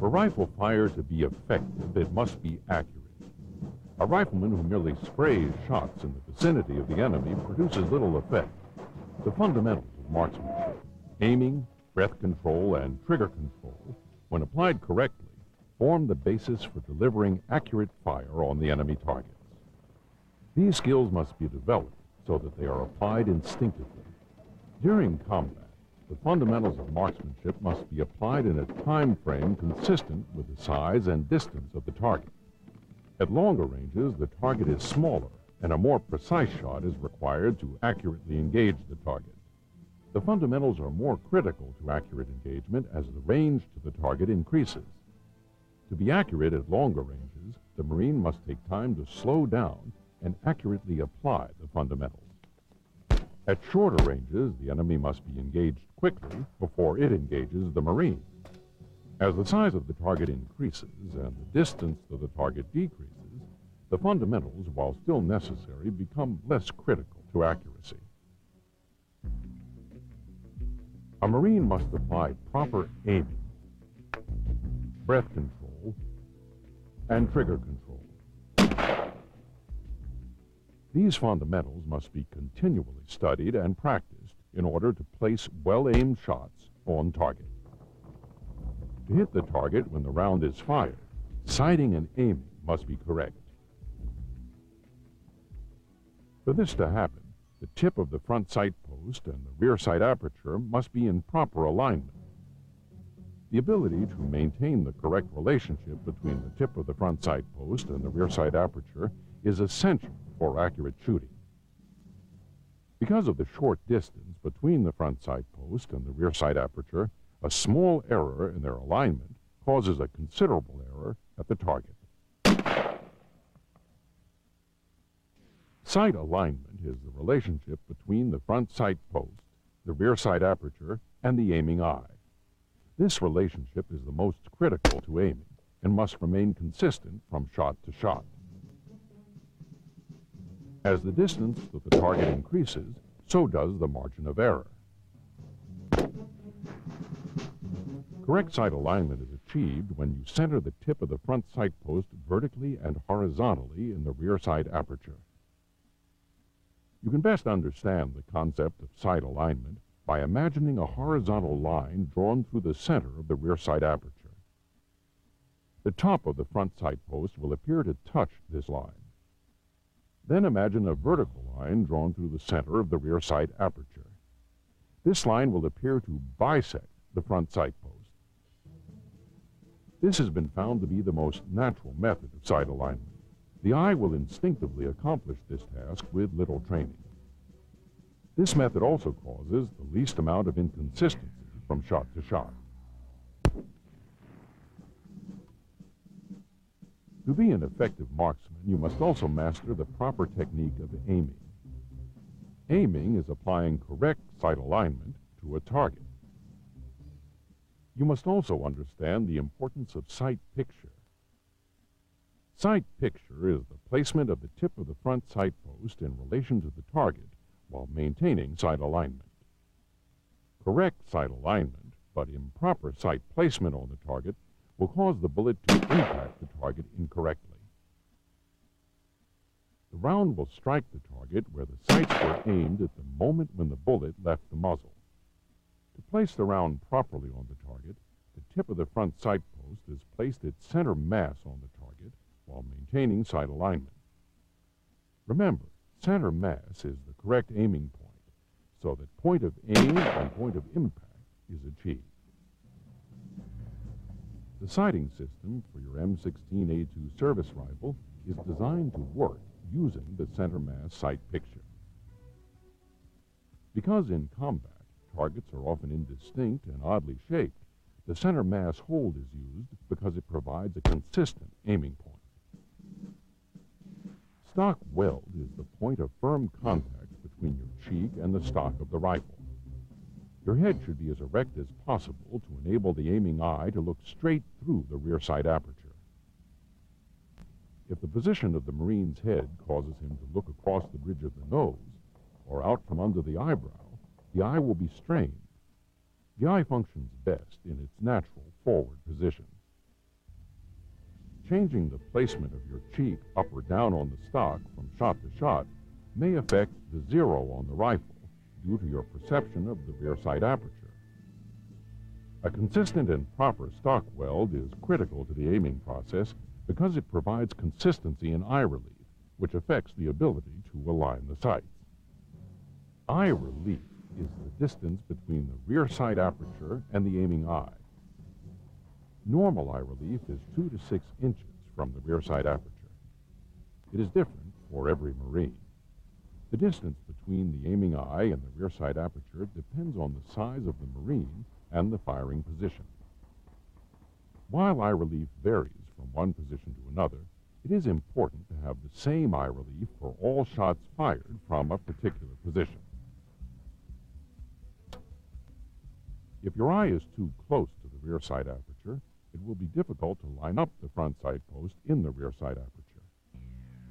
For rifle fire to be effective, it must be accurate. A rifleman who merely sprays shots in the vicinity of the enemy produces little effect. The fundamentals of marksmanship, aiming, breath control, and trigger control, when applied correctly, form the basis for delivering accurate fire on the enemy targets. These skills must be developed so that they are applied instinctively. During combat, the fundamentals of marksmanship must be applied in a time frame consistent with the size and distance of the target. At longer ranges, the target is smaller, and a more precise shot is required to accurately engage the target. The fundamentals are more critical to accurate engagement as the range to the target increases. To be accurate at longer ranges, the Marine must take time to slow down and accurately apply the fundamentals. At shorter ranges, the enemy must be engaged quickly before it engages the Marine. As the size of the target increases and the distance to the target decreases, the fundamentals, while still necessary, become less critical to accuracy. A Marine must apply proper aiming, breath control, and trigger control. These fundamentals must be continually studied and practiced in order to place well-aimed shots on target. To hit the target when the round is fired, sighting and aiming must be correct. For this to happen, the tip of the front sight post and the rear sight aperture must be in proper alignment. The ability to maintain the correct relationship between the tip of the front sight post and the rear sight aperture is essential for accurate shooting. Because of the short distance between the front sight post and the rear sight aperture, a small error in their alignment causes a considerable error at the target. Sight alignment is the relationship between the front sight post, the rear sight aperture, and the aiming eye. This relationship is the most critical to aiming and must remain consistent from shot to shot. As the distance to the target increases, so does the margin of error. Correct sight alignment is achieved when you center the tip of the front sight post vertically and horizontally in the rear sight aperture. You can best understand the concept of sight alignment by imagining a horizontal line drawn through the center of the rear sight aperture. The top of the front sight post will appear to touch this line. Then imagine a vertical line drawn through the center of the rear sight aperture. This line will appear to bisect the front sight post. This has been found to be the most natural method of sight alignment. The eye will instinctively accomplish this task with little training. This method also causes the least amount of inconsistency from shot to shot. To be an effective marksman, you must also master the proper technique of aiming. Aiming is applying correct sight alignment to a target. You must also understand the importance of sight picture. Sight picture is the placement of the tip of the front sight post in relation to the target while maintaining sight alignment. Correct sight alignment, but improper sight placement on the target will cause the bullet to impact the target incorrectly. The round will strike the target where the sights were aimed at the moment when the bullet left the muzzle. To place the round properly on the target, the tip of the front sight post is placed at center mass on the target while maintaining sight alignment. Remember, center mass is the correct aiming point, so that point of aim and point of impact is achieved. The sighting system for your M-16A2 service rifle is designed to work using the center mass sight picture. Because in combat, targets are often indistinct and oddly shaped, the center mass hold is used because it provides a consistent aiming point. Stock weld is the point of firm contact between your cheek and the stock of the rifle. Your head should be as erect as possible to enable the aiming eye to look straight through the rear sight aperture. If the position of the Marine's head causes him to look across the bridge of the nose or out from under the eyebrow, the eye will be strained. The eye functions best in its natural forward position. Changing the placement of your cheek up or down on the stock from shot to shot may affect the zero on the rifle due to your perception of the rear sight aperture. A consistent and proper stock weld is critical to the aiming process because it provides consistency in eye relief, which affects the ability to align the sights. Eye relief is the distance between the rear sight aperture and the aiming eye. Normal eye relief is 2 to 6 inches from the rear sight aperture. It is different for every Marine. The distance between the aiming eye and the rear sight aperture depends on the size of the Marine and the firing position. While eye relief varies from one position to another, it is important to have the same eye relief for all shots fired from a particular position. If your eye is too close to the rear sight aperture, it will be difficult to line up the front sight post in the rear sight aperture.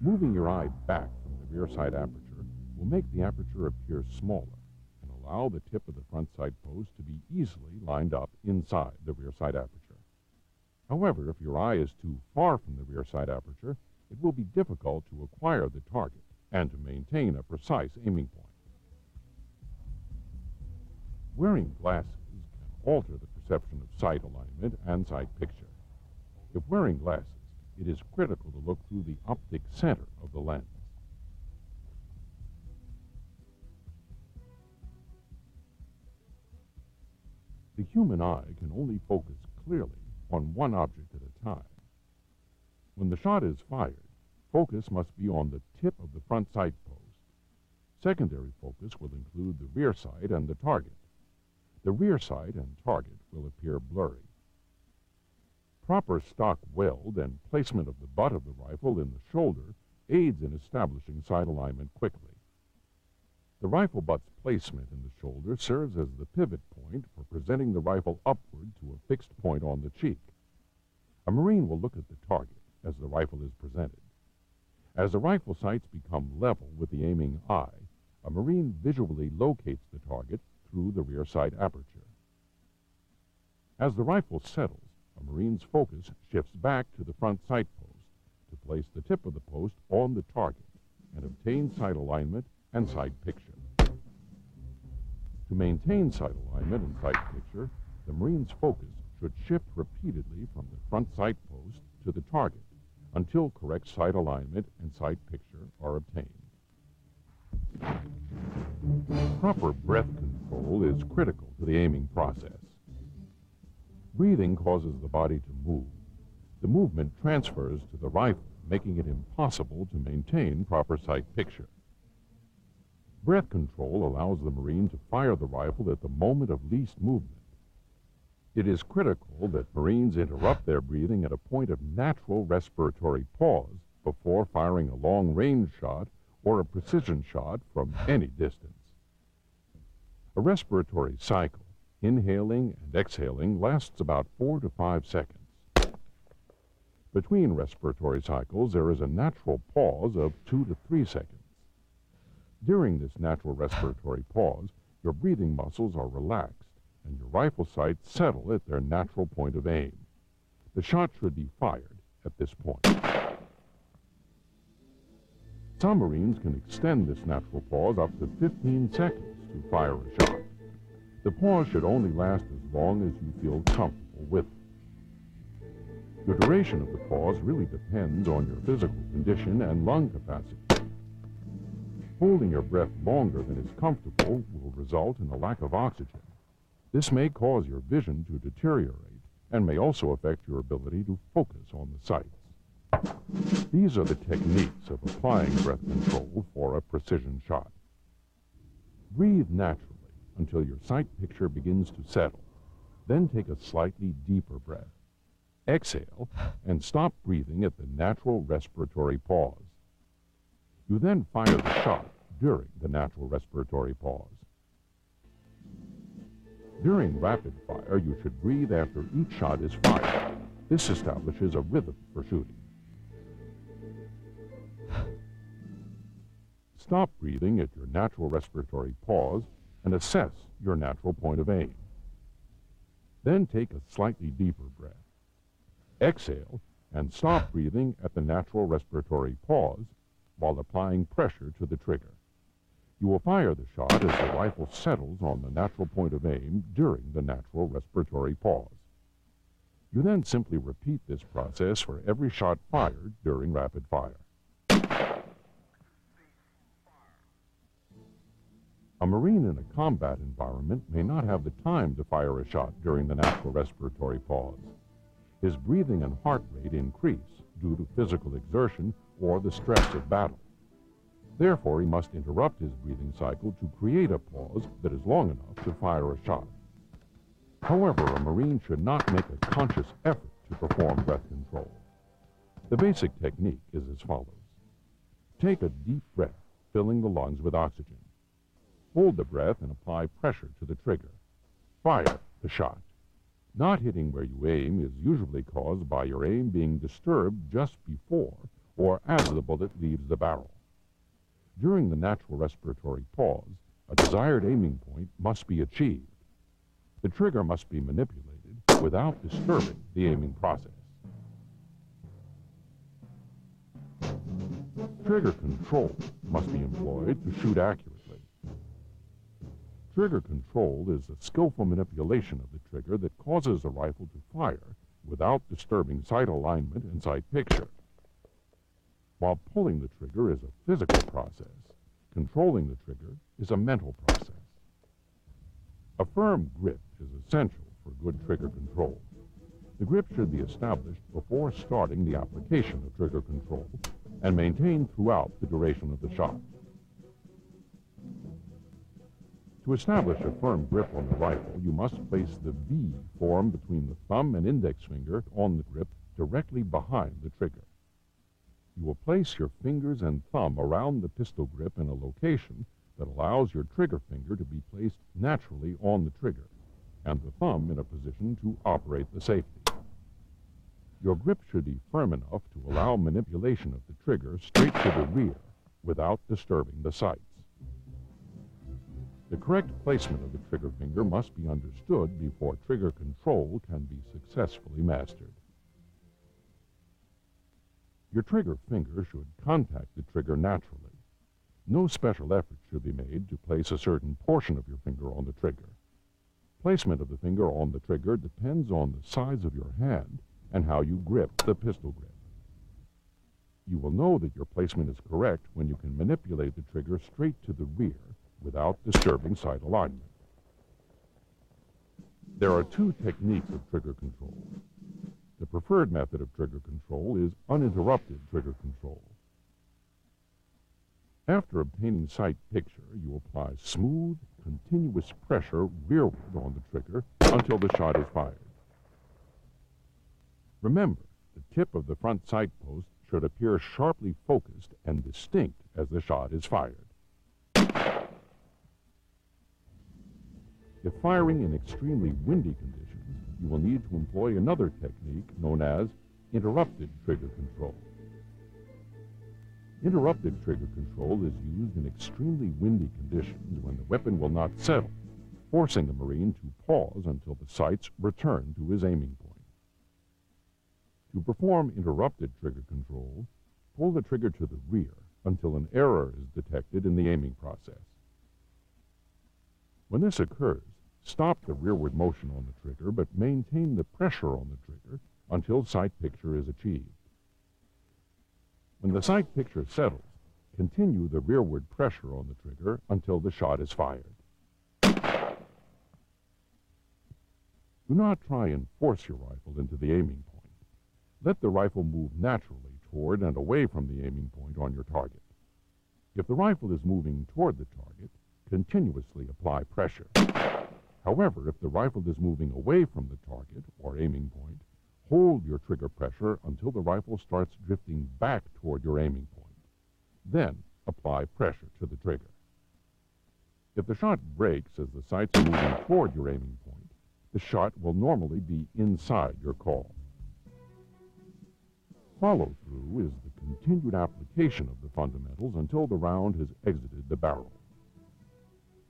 Moving your eye back from the rear sight aperture will make the aperture appear smaller and allow the tip of the front sight post to be easily lined up inside the rear sight aperture. However, if your eye is too far from the rear sight aperture, it will be difficult to acquire the target and to maintain a precise aiming point. Wearing glasses can alter the perception of sight alignment and sight picture. If wearing glasses, it is critical to look through the optic center of the lens. The human eye can only focus clearly on one object at a time. When the shot is fired, focus must be on the tip of the front sight post. Secondary focus will include the rear sight and the target. The rear sight and target will appear blurry. Proper stock weld and placement of the butt of the rifle in the shoulder aids in establishing sight alignment quickly. The rifle butt's placement in the shoulder serves as the pivot point for presenting the rifle upward to a fixed point on the cheek. A Marine will look at the target as the rifle is presented. As the rifle sights become level with the aiming eye, a Marine visually locates the target through the rear sight aperture. As the rifle settles, a Marine's focus shifts back to the front sight post to place the tip of the post on the target and obtain sight alignment and sight picture. To maintain sight alignment and sight picture, the Marine's focus should shift repeatedly from the front sight post to the target until correct sight alignment and sight picture are obtained. Proper breath control is critical to the aiming process. Breathing causes the body to move. The movement transfers to the rifle, making it impossible to maintain proper sight picture. Breath control allows the Marine to fire the rifle at the moment of least movement. It is critical that Marines interrupt their breathing at a point of natural respiratory pause before firing a long-range shot or a precision shot from any distance. A respiratory cycle, inhaling and exhaling, lasts about 4 to 5 seconds. Between respiratory cycles, there is a natural pause of 2 to 3 seconds. During this natural respiratory pause, your breathing muscles are relaxed and your rifle sights settle at their natural point of aim. The shot should be fired at this point. Some Marines can extend this natural pause up to 15 seconds to fire a shot. The pause should only last as long as you feel comfortable with it. The duration of the pause really depends on your physical condition and lung capacity. Holding your breath longer than is comfortable will result in a lack of oxygen. This may cause your vision to deteriorate and may also affect your ability to focus on the sights. These are the techniques of applying breath control for a precision shot. Breathe naturally until your sight picture begins to settle. Then take a slightly deeper breath. Exhale and stop breathing at the natural respiratory pause. You then fire the shot during the natural respiratory pause. During rapid fire, you should breathe after each shot is fired. This establishes a rhythm for shooting. Stop breathing at your natural respiratory pause and assess your natural point of aim. Then take a slightly deeper breath. Exhale and stop breathing at the natural respiratory pause while applying pressure to the trigger. You will fire the shot as the rifle settles on the natural point of aim during the natural respiratory pause. You then simply repeat this process for every shot fired during rapid fire. A Marine in a combat environment may not have the time to fire a shot during the natural respiratory pause. His breathing and heart rate increase due to physical exertion or the stress of battle. Therefore, he must interrupt his breathing cycle to create a pause that is long enough to fire a shot. However, a Marine should not make a conscious effort to perform breath control. The basic technique is as follows. Take a deep breath, filling the lungs with oxygen. Hold the breath and apply pressure to the trigger. Fire the shot. Not hitting where you aim is usually caused by your aim being disturbed just before or as the bullet leaves the barrel. During the natural respiratory pause, a desired aiming point must be achieved. The trigger must be manipulated without disturbing the aiming process. Trigger control must be employed to shoot accurately. Trigger control is a skillful manipulation of the trigger that causes a rifle to fire without disturbing sight alignment and sight picture. While pulling the trigger is a physical process, controlling the trigger is a mental process. A firm grip is essential for good trigger control. The grip should be established before starting the application of trigger control and maintained throughout the duration of the shot. To establish a firm grip on the rifle, you must place the V formed between the thumb and index finger on the grip directly behind the trigger. You will place your fingers and thumb around the pistol grip in a location that allows your trigger finger to be placed naturally on the trigger, and the thumb in a position to operate the safety. Your grip should be firm enough to allow manipulation of the trigger straight to the rear without disturbing the sights. The correct placement of the trigger finger must be understood before trigger control can be successfully mastered. Your trigger finger should contact the trigger naturally. No special effort should be made to place a certain portion of your finger on the trigger. Placement of the finger on the trigger depends on the size of your hand and how you grip the pistol grip. You will know that your placement is correct when you can manipulate the trigger straight to the rear without disturbing sight alignment. There are two techniques of trigger control. The preferred method of trigger control is uninterrupted trigger control. After obtaining sight picture, you apply smooth, continuous pressure rearward on the trigger until the shot is fired. Remember, the tip of the front sight post should appear sharply focused and distinct as the shot is fired. If firing in extremely windy conditions, you will need to employ another technique known as interrupted trigger control. Interrupted trigger control is used in extremely windy conditions when the weapon will not settle, forcing the Marine to pause until the sights return to his aiming point. To perform interrupted trigger control, pull the trigger to the rear until an error is detected in the aiming process. When this occurs, stop the rearward motion on the trigger, but maintain the pressure on the trigger until sight picture is achieved. When the sight picture settles, continue the rearward pressure on the trigger until the shot is fired. Do not try and force your rifle into the aiming point. Let the rifle move naturally toward and away from the aiming point on your target. If the rifle is moving toward the target, continuously apply pressure. However, if the rifle is moving away from the target or aiming point, hold your trigger pressure until the rifle starts drifting back toward your aiming point. Then apply pressure to the trigger. If the shot breaks as the sights are moving toward your aiming point, the shot will normally be inside your call. Follow-through is the continued application of the fundamentals until the round has exited the barrel.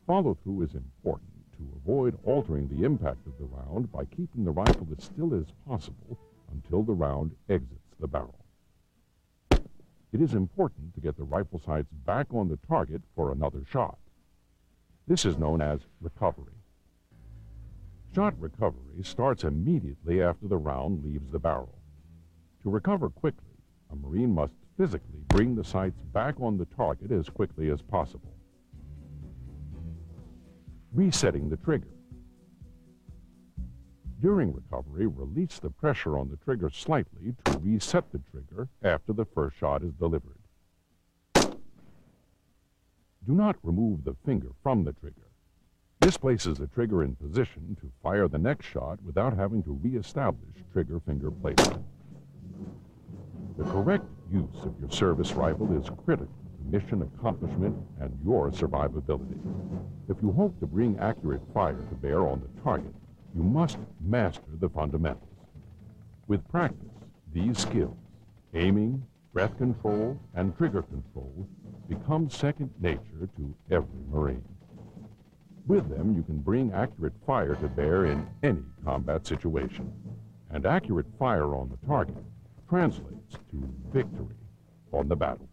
Follow-through is important to avoid altering the impact of the round by keeping the rifle as still as possible until the round exits the barrel. It is important to get the rifle sights back on the target for another shot. This is known as recovery. Shot recovery starts immediately after the round leaves the barrel. To recover quickly, a Marine must physically bring the sights back on the target as quickly as possible. Resetting the trigger. During recovery, release the pressure on the trigger slightly to reset the trigger after the first shot is delivered. Do not remove the finger from the trigger. This places the trigger in position to fire the next shot without having to re-establish trigger finger placement. The correct use of your service rifle is critical to mission accomplishment and your survivability. If you hope to bring accurate fire to bear on the target, you must master the fundamentals. With practice, these skills, aiming, breath control, and trigger control, become second nature to every Marine. With them, you can bring accurate fire to bear in any combat situation. And accurate fire on the target translates to victory on the battlefield.